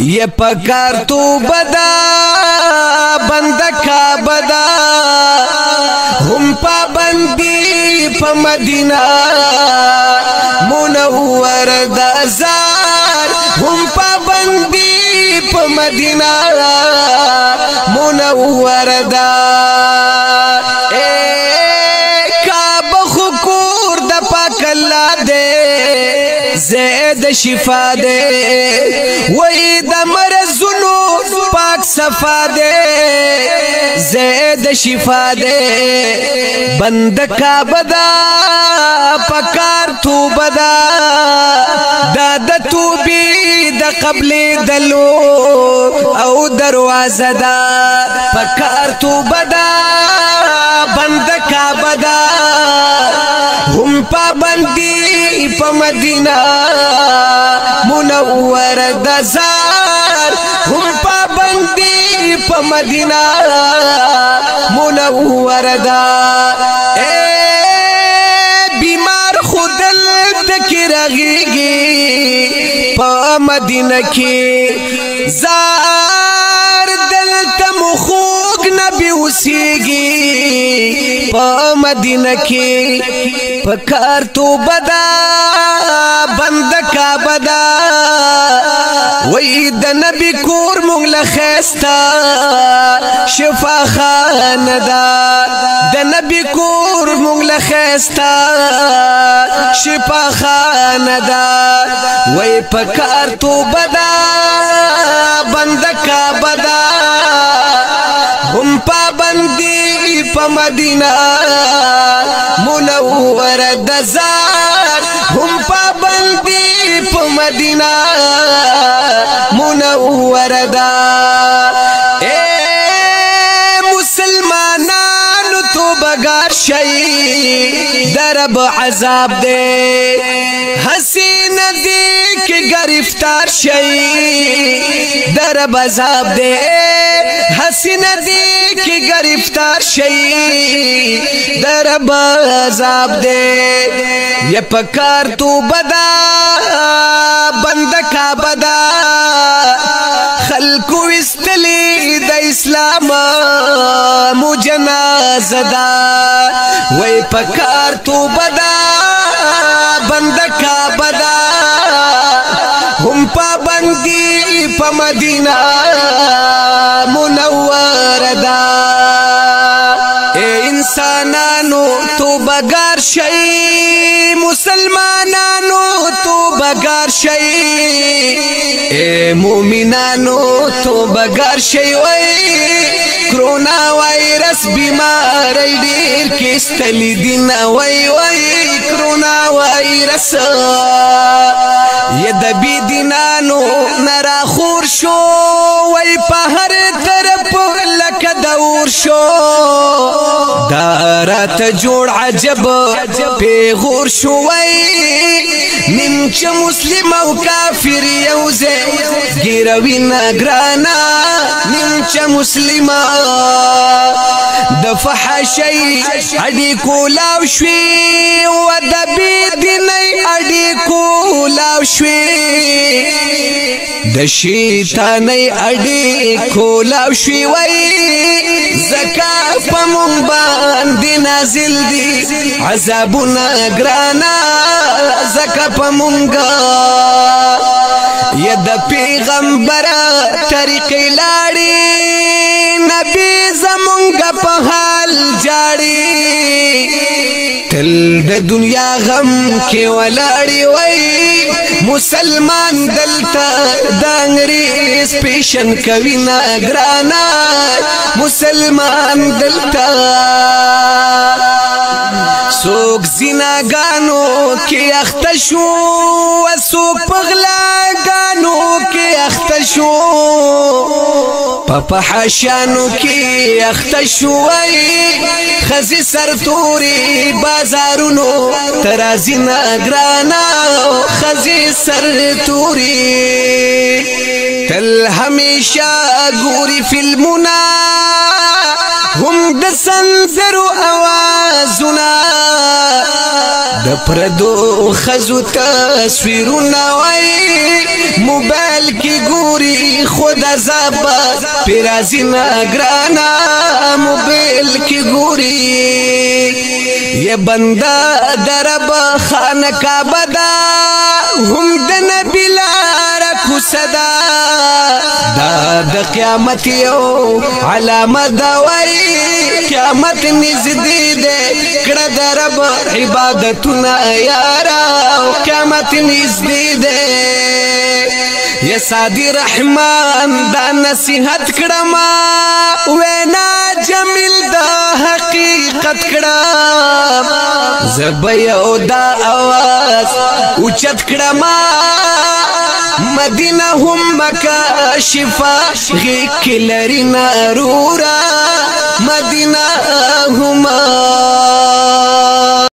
یہ پکار تو بدا بندکا بدا ہم پابندی پا مدینہ منور دا زار ہم پابندی پا مدینہ منور دا زید شفا دے وہی دا مرضونو پاک صفا دے زید شفا دے بند کا بدا پکار تو بدا دا توبی دا قبل دلو او دروازہ دا پکار تو بدا بند کا بدا ہم پابندی پا مدینہ منور دا زار ہم پابندی پا مدینہ منور دا بیمار خودل تکی رغیگی پا مدینہ کی زار دلتا مخوگ نبی اسیگی پا مدینہ کی پکار تو بدا بند کا بدا وی دا نبی کور مغل خیستا شفا خان دا نبی کور مغل خیستا شفا خان دا وی پکار تو بدا بند کا بدا ہم پابندی پا مدینہ منور دا زار ہم پابندی پا مدینہ منور دا مسلمانانو تو بگار شئی درب عذاب دے حسین دی کے گرفتار شئی درب عذاب دے حسین دی کے گرفتار شئی درب عذاب دے یہ پکار تو بدا بند کا بدا خلقو استلی دا اسلام مجناز دا وی پکار تو بدا بند کا بدا ہم پابندی پا مدینہ منور دا اے انسانانو تو بگار شئی مسلمانانو تو بگار شئی اے مومنانو تو بگار شئی وی کرونا وائرس بیماری دیر کستلی دین وی کرونا وائرس یہ دبی دینانو نرا خور شو وی پہر طرف لک دور شو دارات جوڑ عجب پیغور شو وی نمچ مسلم و کافر یوزے گیروی نگرانا نمچ مسلم دفحشی اڈی کولاو شوی و دبی دینی اڈی کولاو شوی دشیطانی اڈی کولاو شوی وی زکا پا منباندی نازل دی عذابنا گرانا زکا پا منگا ید پیغمبر طریق لاری نبی زمونگا پا حال جاری تل د دنیا غم کے ولاڑی وی مسلمان دلتا دانگریز پیشن کوی ناگرانا مسلمان دلتا سوک زناگانو کی اختشو و سوک پغلاگانو کی اختشو پا حاشانو کی اختشو خزی سر توری بازارونو ترازی ناگرانا خزی سر توری تل ہمیشہ گوری فلمونا هم د سنځرو اوازونه د پردو خزو تصویرونه وای موبایل کې ګوري خود عذاب پیرازي نگرانا موبایل کې ګوري یہ بندہ درب خان کعبہ دا هم د نبی لار کو صدا دا د قیامت یو علامه دا وای قیامت نزدې ده کړه درب عبادتونه یارا قیامت نزدې ده یا سادی رحمان دا نصیحت کړه وینا جمیل دا حقیقت کړه زبیو دا आवाज اوچت کړه مدینه هم مکه شفا غی کلری نارورا مدینه هم